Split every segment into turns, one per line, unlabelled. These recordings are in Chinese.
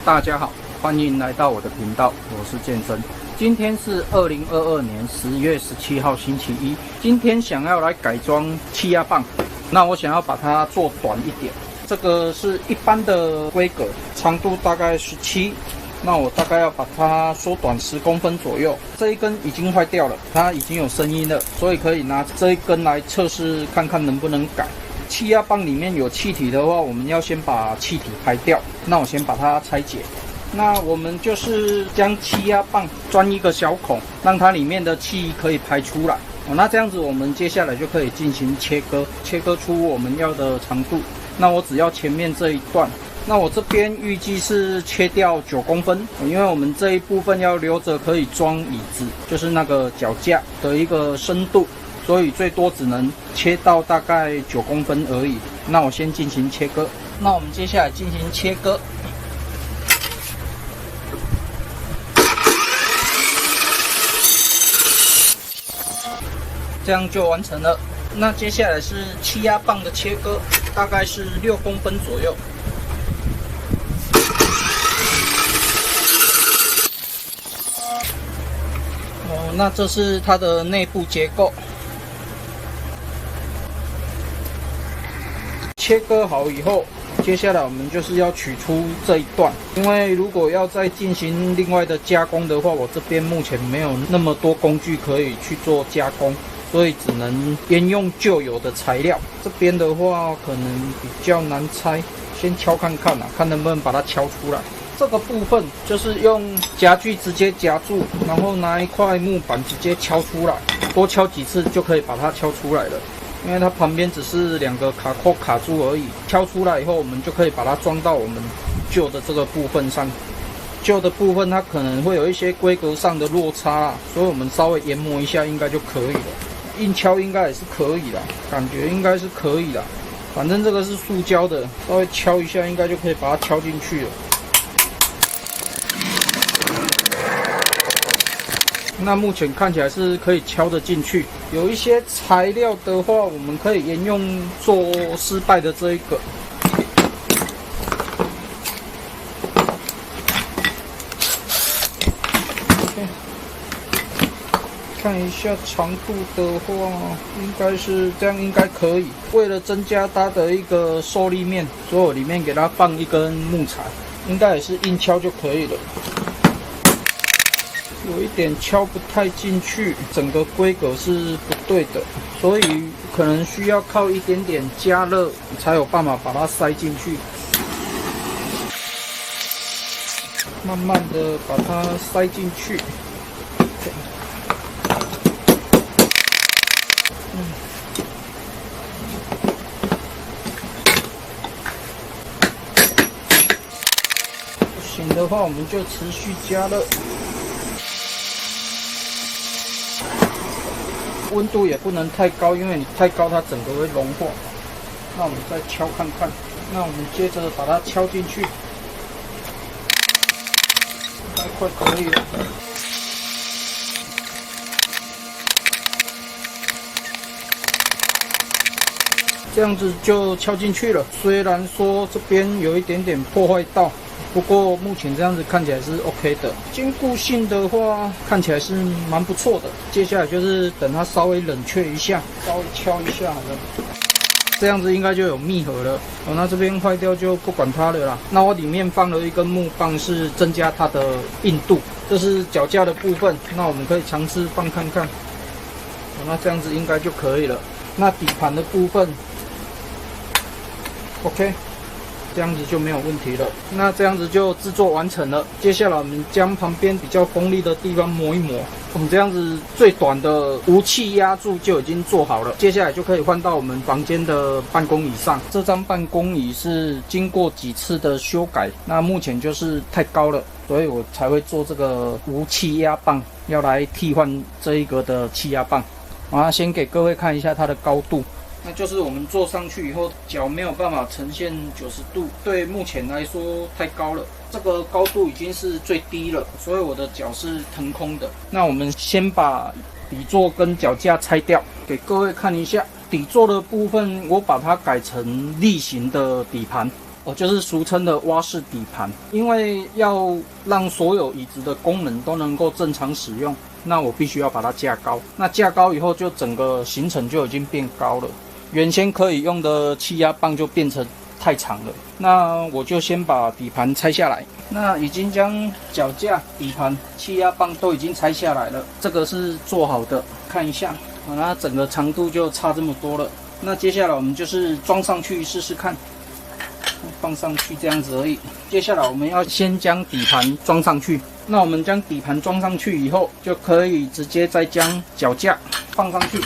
大家好，欢迎来到我的频道，我是健身。今天是2022年10月17号星期一。今天想要来改装气压棒，那我想要把它做短一点。这个是一般的规格，长度大概17，那我大概要把它缩短10公分左右。这一根已经坏掉了，它已经有声音了，所以可以拿这一根来测试看看能不能改。气压棒里面有气体的话，我们要先把气体排掉。那我先把它拆解。那我们就是将气压棒钻一个小孔，让它里面的气可以排出来。那这样子我们接下来就可以进行切割，切割出我们要的长度。那我只要前面这一段。那我这边预计是切掉9公分，因为我们这一部分要留着可以装椅子，就是那个脚架的一个深度。所以最多只能切到大概9公分而已。那我先进行切割。那我们接下来进行切割。这样就完成了。那接下来是气压棒的切割，大概是6公分左右。那这是它的内部结构。切割好以后，接下来我们就是要取出这一段，因为如果要再进行另外的加工的话，我这边目前没有那么多工具可以去做加工，所以只能沿用旧有的材料。这边的话可能比较难拆，先敲看看看能不能把它敲出来。这个部分就是用夹具直接夹住，然后拿一块木板直接敲出来，多敲几次就可以把它敲出来了。因为它旁边只是2个卡扣卡住而已，敲出来以后，我们就可以把它装到我们旧的这个部分上。旧的部分它可能会有一些规格上的落差啦，所以我们稍微研磨一下应该就可以了。硬敲应该也是可以啦，感觉应该是可以啦。反正这个是塑胶的，稍微敲一下应该就可以把它敲进去了。那目前看起来是可以敲得进去。有一些材料的话，我们可以沿用做失败的这一个。看一下长度的话，应该是这样，应该可以。为了增加它的一个受力面，所以我里面给它放一根木材，应该也是硬敲就可以了。有一点敲不太进去，整个规格是不对的，所以可能需要靠一点点加热才有办法把它塞进去。慢慢的把它塞进去。不行的话，我们就持续加热。温度也不能太高，因为你太高它整个会融化。那我们再敲看看。那我们接着把它敲进去，大概快可以了。这样子就敲进去了。虽然说这边有一点点破坏到，不过目前这样子看起来是 OK 的，坚固性的话看起来是蛮不错的。接下来就是等它稍微冷却一下，稍微敲一下好了，这样子应该就有密合了。那这边坏掉就不管它了啦。那我里面放了一根木棒，是增加它的硬度，这是脚架的部分。那我们可以尝试放看看，那这样子应该就可以了。那底盘的部分 OK。这样子就没有问题了。那这样子就制作完成了。接下来我们将旁边比较锋利的地方磨一磨。我们这样子最短的无气压柱就已经做好了。接下来就可以换到我们房间的办公椅上。这张办公椅是经过几次的修改，那目前就是太高了，所以我才会做这个无气压棒，要来替换这一个的气压棒。先给各位看一下它的高度。那就是我们坐上去以后，脚没有办法呈现90度，对目前来说太高了。这个高度已经是最低了，所以我的脚是腾空的。那我们先把底座跟脚架拆掉，给各位看一下。底座的部分，我把它改成立形的底盘。就是俗称的蛙式底盘。因为要让所有椅子的功能都能够正常使用，那我必须要把它架高。那架高以后，就整个行程就已经变高了。原先可以用的气压棒就变成太长了。那我就先把底盘拆下来。那已经将脚架、底盘、气压棒都已经拆下来了。这个是做好的，看一下，那整个长度就差这么多了。那接下来我们就是装上去试试看，放上去这样子而已。接下来我们要先将底盘装上去。那我们将底盘装上去以后，就可以直接再将脚架放上去。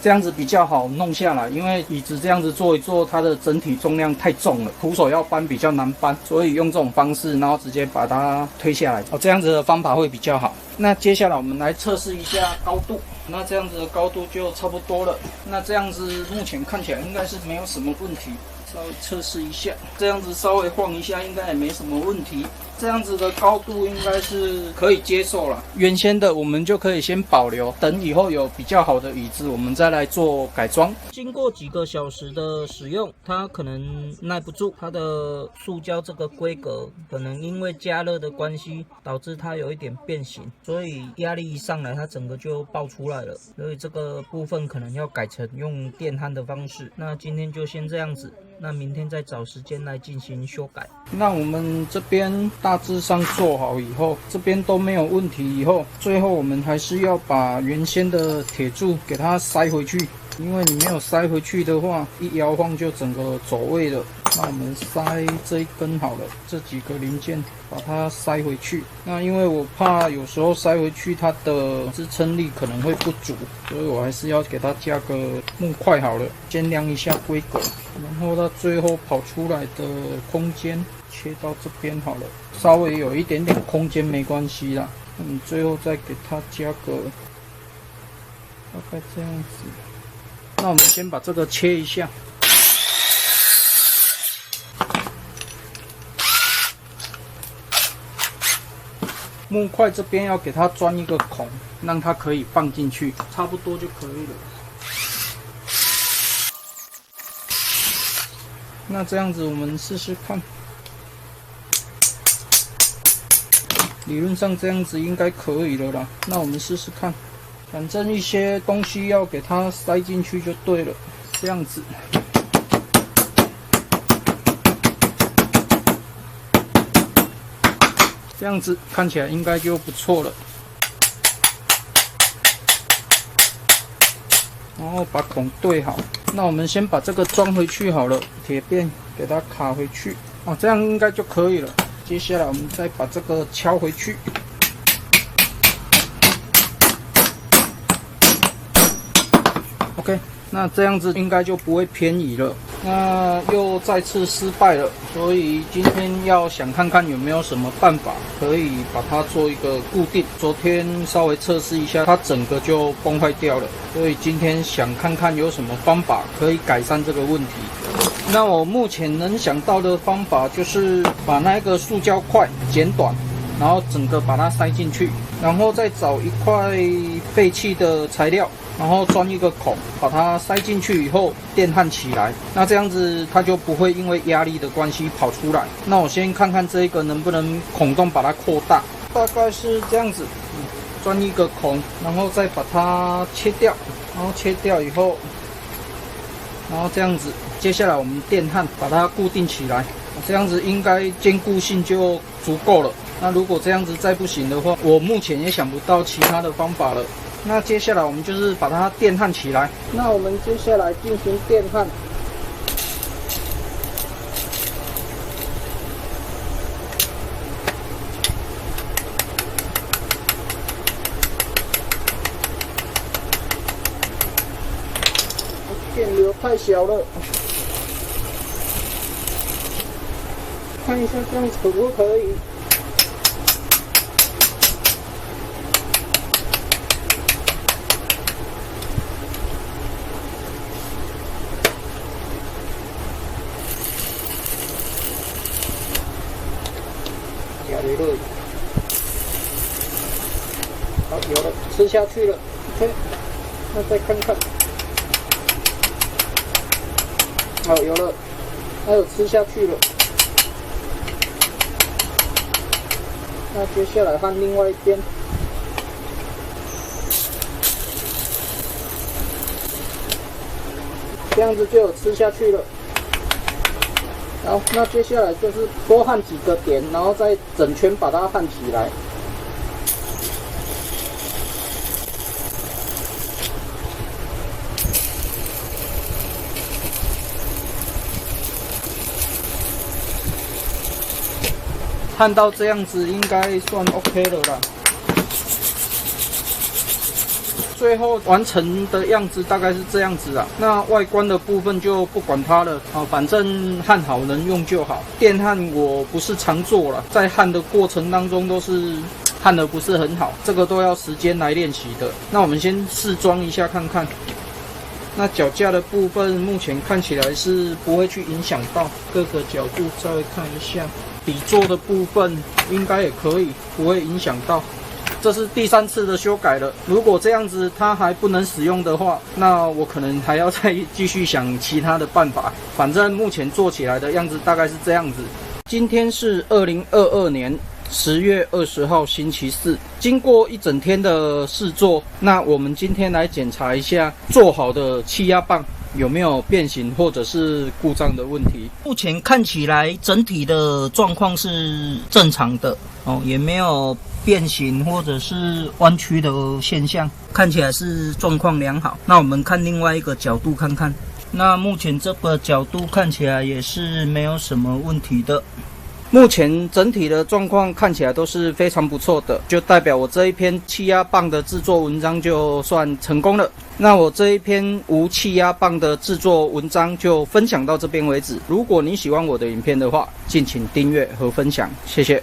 这样子比较好弄下来，因为椅子这样子坐一坐，它的整体重量太重了，徒手要搬比较难搬，所以用这种方式，然后直接把它推下来，这样子的方法会比较好。那接下来我们来测试一下高度，那这样子的高度就差不多了。那这样子目前看起来应该是没有什么问题，稍微测试一下，这样子稍微晃一下，应该也没什么问题。这样子的高度应该是可以接受了。原先的我们就可以先保留，等以后有比较好的椅子，我们再来做改装。经过几个小时的使用，它可能耐不住，它的塑胶这个规格可能因为加热的关系，导致它有一点变形，所以压力一上来，它整个就爆出来了。所以这个部分可能要改成用电焊的方式。那今天就先这样子。那明天再找时间来进行修改。那我们这边大致上做好以后，这边都没有问题以后，最后我们还是要把原先的铁柱给它塞回去，因为你没有塞回去的话，一摇晃就整个走位了。那我们塞这一根好了，这几个零件把它塞回去。那因为我怕有时候塞回去它的支撑力可能会不足，所以我还是要给它加个木块好了，先量一下规格，然后它最后跑出来的空间切到这边好了，稍微有一点点空间没关系啦。那你最后再给它加个大概这样子。那我们先把这个切一下。木块这边要给它钻一个孔，让它可以放进去，差不多就可以了。那这样子我们试试看，理论上这样子应该可以了啦。那我们试试看，反正一些东西要给它塞进去就对了，这样子。这样子看起来应该就不错了。然后把孔对好。那我们先把这个装回去好了，铁片给它卡回去。这样应该就可以了。接下来我们再把这个敲回去。OK， 那这样子应该就不会偏移了。那又再次失败了，所以今天要想看看有没有什么办法可以把它做一个固定。昨天稍微测试一下，它整个就崩坏掉了，所以今天想看看有什么方法可以改善这个问题。那我目前能想到的方法就是把那个塑胶块剪短，然后整个把它塞进去，然后再找一块废弃的材料，然后钻一个孔，把它塞进去以后电焊起来，那这样子它就不会因为压力的关系跑出来。那我先看看这个能不能孔洞把它扩大，大概是这样子，钻一个孔，然后再把它切掉，然后切掉以后，然后这样子，接下来我们电焊把它固定起来，这样子应该坚固性就足够了。那如果这样子再不行的话，我目前也想不到其他的方法了。那接下来我们就是把它电焊起来。那我们接下来进行电焊。电流太小了，看一下这样可不可以？加热了，好，有了，吃下去了。OK， 那再看看。好，有了，还有吃下去了。那接下来换另外一边，这样子就有吃下去了。好，那接下来就是多焊几个点，然后再整圈把它焊起来。焊到这样子应该算 OK 了啦。最后完成的样子大概是这样子啊。那外观的部分就不管它了啊，反正焊好能用就好。电焊我不是常做了，在焊的过程当中都是焊的不是很好，这个都要时间来练习的。那我们先试装一下看看。那脚架的部分目前看起来是不会去影响到，各个角度稍微看一下。底座的部分应该也可以，不会影响到。这是第3次的修改了，如果这样子它还不能使用的话，那我可能还要再继续想其他的办法。反正目前做起来的样子大概是这样子。今天是2022年10月20号星期四，经过一整天的试做，那我们今天来检查一下做好的气压棒有没有变形或者是故障的问题。目前看起来整体的状况是正常的哦，也没有变形或者是弯曲的现象，看起来是状况良好。那我们看另外一个角度看看，那目前这个角度看起来也是没有什么问题的。目前整体的状况看起来都是非常不错的，就代表我这一篇气压棒的制作文章就算成功了。那我这一篇无气压棒的制作文章就分享到这边为止。如果你喜欢我的影片的话，敬请订阅和分享，谢谢。